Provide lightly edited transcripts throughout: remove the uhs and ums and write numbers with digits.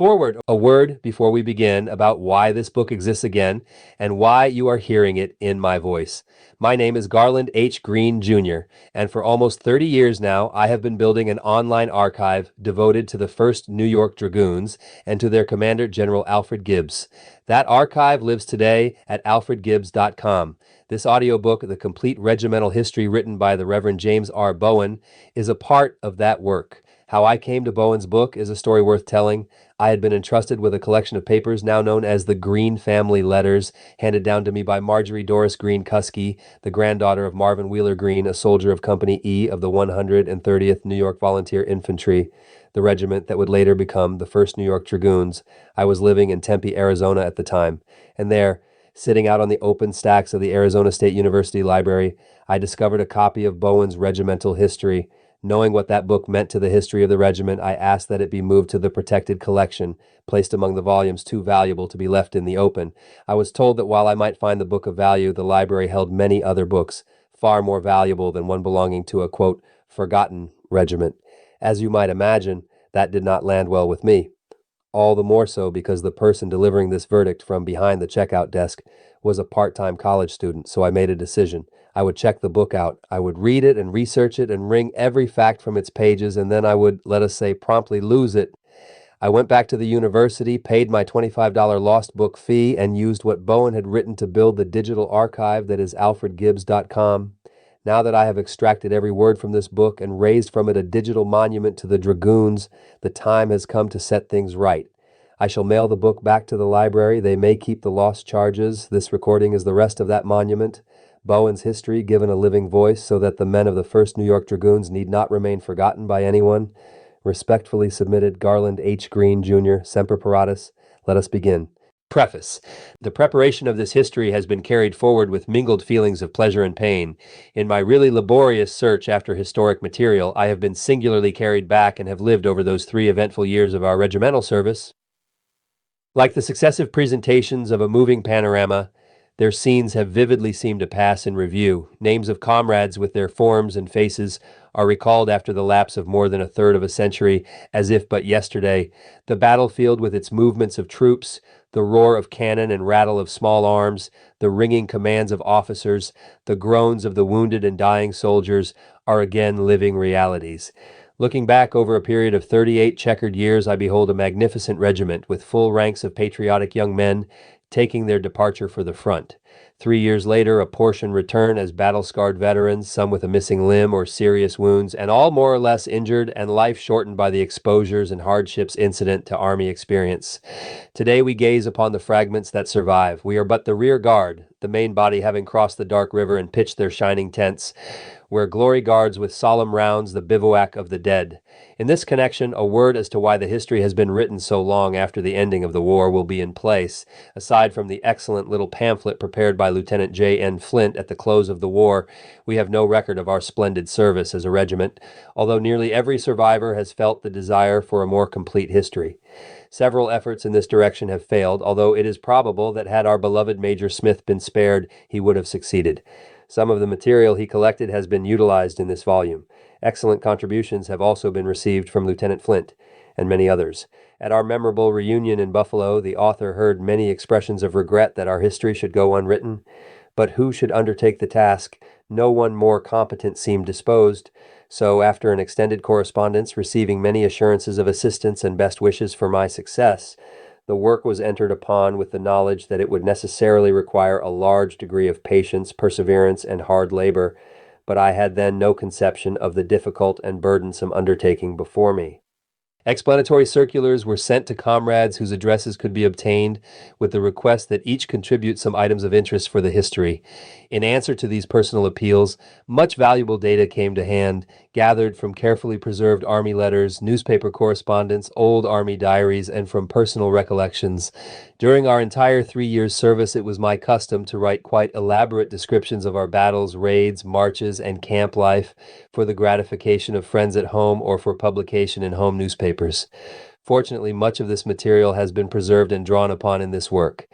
Forward, a word before we begin about why this book exists again and why you are hearing it in my voice. My name is Garland H. Green Jr., and for almost 30 years now, I have been building an online archive devoted to the 1st New York Dragoons and to their commander, General Alfred Gibbs. That archive lives today at alfredgibbs.com. This audiobook, The Complete Regimental History written by the Reverend James R. Bowen, is a part of that work. How I came to Bowen's book is a story worth telling. I had been entrusted with a collection of papers now known as the Green Family Letters, handed down to me by Marjorie Doris Green Cuskey, the granddaughter of Marvin Wheeler Green, a soldier of Company E of the 130th New York Volunteer Infantry, the regiment that would later become the 1st New York Dragoons. I was living in Tempe, Arizona at the time, and there, sitting out on the open stacks of the Arizona State University Library, I discovered a copy of Bowen's Regimental History. Knowing what that book meant to the history of the regiment, I asked that it be moved to the protected collection, placed among the volumes too valuable to be left in the open. I was told that while I might find the book of value, the library held many other books, far more valuable than one belonging to a, quote, forgotten regiment. As you might imagine, that did not land well with me. All the more so because the person delivering this verdict from behind the checkout desk was a part-time college student, so I made a decision. I would check the book out. I would read it and research it and wring every fact from its pages, and then I would, let us say, promptly lose it. I went back to the university, paid my $25 lost book fee, and used what Bowen had written to build the digital archive that is alfredgibbs.com. Now that I have extracted every word from this book and raised from it a digital monument to the Dragoons, the time has come to set things right. I shall mail the book back to the library. They may keep the lost charges. This recording is the rest of that monument. Bowen's history given a living voice so that the men of the 1st New York Dragoons need not remain forgotten by anyone. Respectfully submitted, Garland H. Green, Jr., Semper Paratus. Let us begin. Preface. The preparation of this history has been carried forward with mingled feelings of pleasure and pain. In my really laborious search after historic material, I have been singularly carried back and have lived over those 3 eventful years of our regimental service. Like the successive presentations of a moving panorama, their scenes have vividly seemed to pass in review. Names of comrades with their forms and faces are recalled after the lapse of more than a third of a century, as if but yesterday. The battlefield with its movements of troops, the roar of cannon and rattle of small arms, the ringing commands of officers, the groans of the wounded and dying soldiers are again living realities. Looking back over a period of 38 checkered years, I behold a magnificent regiment with full ranks of patriotic young men taking their departure for the front. 3 years later, a portion return as battle-scarred veterans, some with a missing limb or serious wounds, and all more or less injured and life shortened by the exposures and hardships incident to Army experience. Today we gaze upon the fragments that survive. We are but the rear guard, the main body having crossed the dark river and pitched their shining tents, where glory guards with solemn rounds the bivouac of the dead. In this connection, a word as to why the history has been written so long after the ending of the war will be in place. Aside from the excellent little pamphlet prepared by Lieutenant J.N. Flint at the close of the war, we have no record of our splendid service as a regiment, although nearly every survivor has felt the desire for a more complete history. Several efforts in this direction have failed, although it is probable that had our beloved Major Smith been spared, he would have succeeded. Some of the material he collected has been utilized in this volume. Excellent contributions have also been received from Lieutenant Flint and many others. At our memorable reunion in Buffalo, the author heard many expressions of regret that our history should go unwritten. But who should undertake the task? No one more competent seemed disposed. So, after an extended correspondence, receiving many assurances of assistance and best wishes for my success, the work was entered upon with the knowledge that it would necessarily require a large degree of patience, perseverance, and hard labor, but I had then no conception of the difficult and burdensome undertaking before me. Explanatory circulars were sent to comrades whose addresses could be obtained with the request that each contribute some items of interest for the history. In answer to these personal appeals, much valuable data came to hand, gathered from carefully preserved Army letters, newspaper correspondence, old Army diaries, and from personal recollections. During our entire 3 years' service, it was my custom to write quite elaborate descriptions of our battles, raids, marches, and camp life for the gratification of friends at home or for publication in home newspapers. Fortunately, much of this material has been preserved and drawn upon in this work.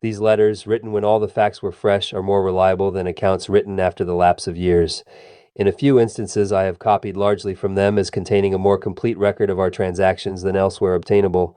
These letters, written when all the facts were fresh, are more reliable than accounts written after the lapse of years. In a few instances, I have copied largely from them as containing a more complete record of our transactions than elsewhere obtainable.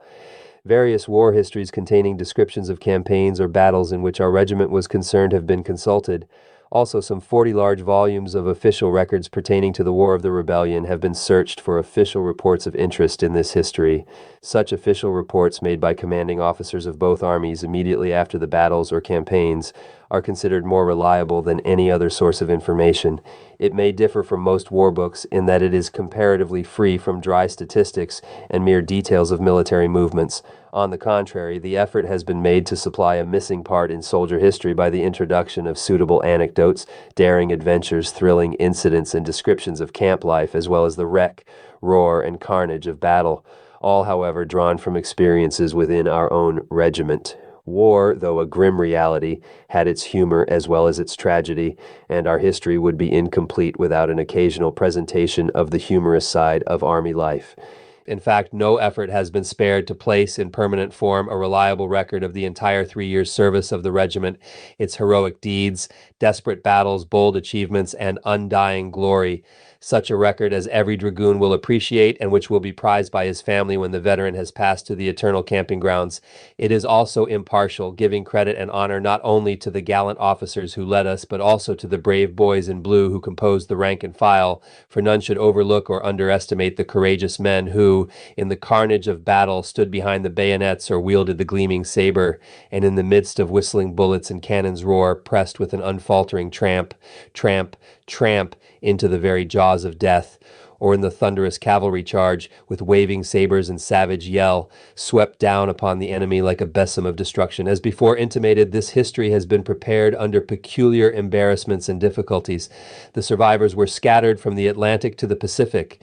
Various war histories containing descriptions of campaigns or battles in which our regiment was concerned have been consulted. Also, some 40 large volumes of official records pertaining to the War of the Rebellion have been searched for official reports of interest in this history. Such official reports made by commanding officers of both armies immediately after the battles or campaigns are considered more reliable than any other source of information. It may differ from most war books in that it is comparatively free from dry statistics and mere details of military movements. On the contrary, the effort has been made to supply a missing part in soldier history by the introduction of suitable anecdotes, daring adventures, thrilling incidents, and descriptions of camp life, as well as the wreck, roar, and carnage of battle, all, however, drawn from experiences within our own regiment. War, though a grim reality, had its humor as well as its tragedy, and our history would be incomplete without an occasional presentation of the humorous side of Army life. In fact, no effort has been spared to place in permanent form a reliable record of the entire 3 years' service of the regiment, its heroic deeds, desperate battles, bold achievements, and undying glory. Such a record as every dragoon will appreciate and which will be prized by his family when the veteran has passed to the eternal camping grounds. It is also impartial, giving credit and honor not only to the gallant officers who led us, but also to the brave boys in blue who composed the rank and file, for none should overlook or underestimate the courageous men who, in the carnage of battle, stood behind the bayonets or wielded the gleaming saber, and in the midst of whistling bullets and cannon's roar, pressed with an unfaltering tramp, tramp, tramp into the very jaws of death, or in the thunderous cavalry charge, with waving sabers and savage yell, swept down upon the enemy like a besom of destruction. As before intimated, this history has been prepared under peculiar embarrassments and difficulties. The survivors were scattered from the Atlantic to the Pacific.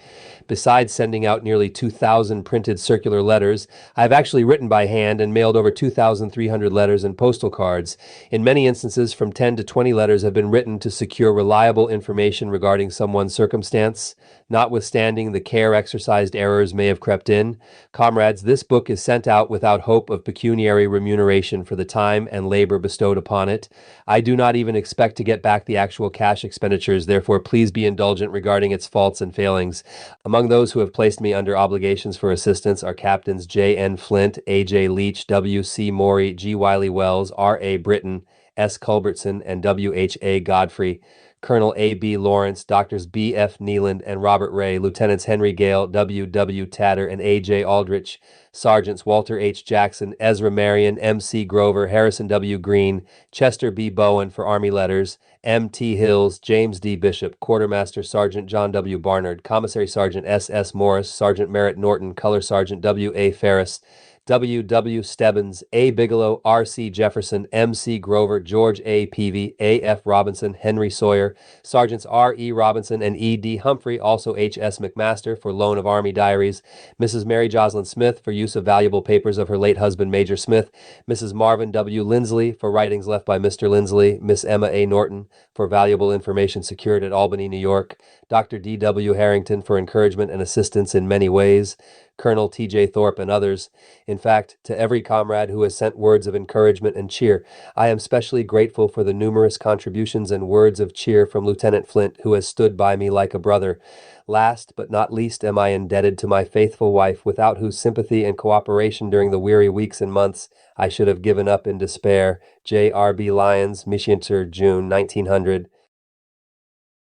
Besides sending out nearly 2,000 printed circular letters, I have actually written by hand and mailed over 2,300 letters and postal cards. In many instances, from 10 to 20 letters have been written to secure reliable information regarding someone's circumstance. Notwithstanding the care exercised, errors may have crept in. Comrades, this book is sent out without hope of pecuniary remuneration for the time and labor bestowed upon it. I do not even expect to get back the actual cash expenditures, therefore please be indulgent regarding its faults and failings. Among those who have placed me under obligations for assistance are Captains J. N. Flint, A. J. Leach, W. C. Morey, G. Wiley Wells, R. A. Britton, S. Culbertson, and W. H. A. Godfrey. Colonel A. B. Lawrence, Doctors B. F. Neeland and Robert Ray, Lieutenants Henry Gale, W. W. Tatter, and A. J. Aldrich, Sergeants Walter H. Jackson, Ezra Marion, M. C. Grover, Harrison W. Green, Chester B. Bowen for Army Letters, M. T. Hills, James D. Bishop, Quartermaster Sergeant John W. Barnard, Commissary Sergeant S. S. Morris, Sergeant Merritt Norton, Color Sergeant W. A. Ferris, W. W. Stebbins, A. Bigelow, R. C. Jefferson, M. C. Grover, George A. Peavy, A. F. Robinson, Henry Sawyer, Sergeants R. E. Robinson and E. D. Humphrey, also H. S. McMaster for loan of Army diaries, Mrs. Mary Joslyn Smith for use of valuable papers of her late husband Major Smith, Mrs. Marvin W. Lindsley for writings left by Mr. Lindsley, Miss Emma A. Norton for valuable information secured at Albany, New York, Dr. D. W. Harrington for encouragement and assistance in many ways, Colonel T. J. Thorpe, and others. In fact, to every comrade who has sent words of encouragement and cheer, I am specially grateful for the numerous contributions and words of cheer from Lieutenant Flint, who has stood by me like a brother. Last but not least am I indebted to my faithful wife, without whose sympathy and cooperation during the weary weeks and months I should have given up in despair. J. R. B. Lyons, Michigan, June 1900.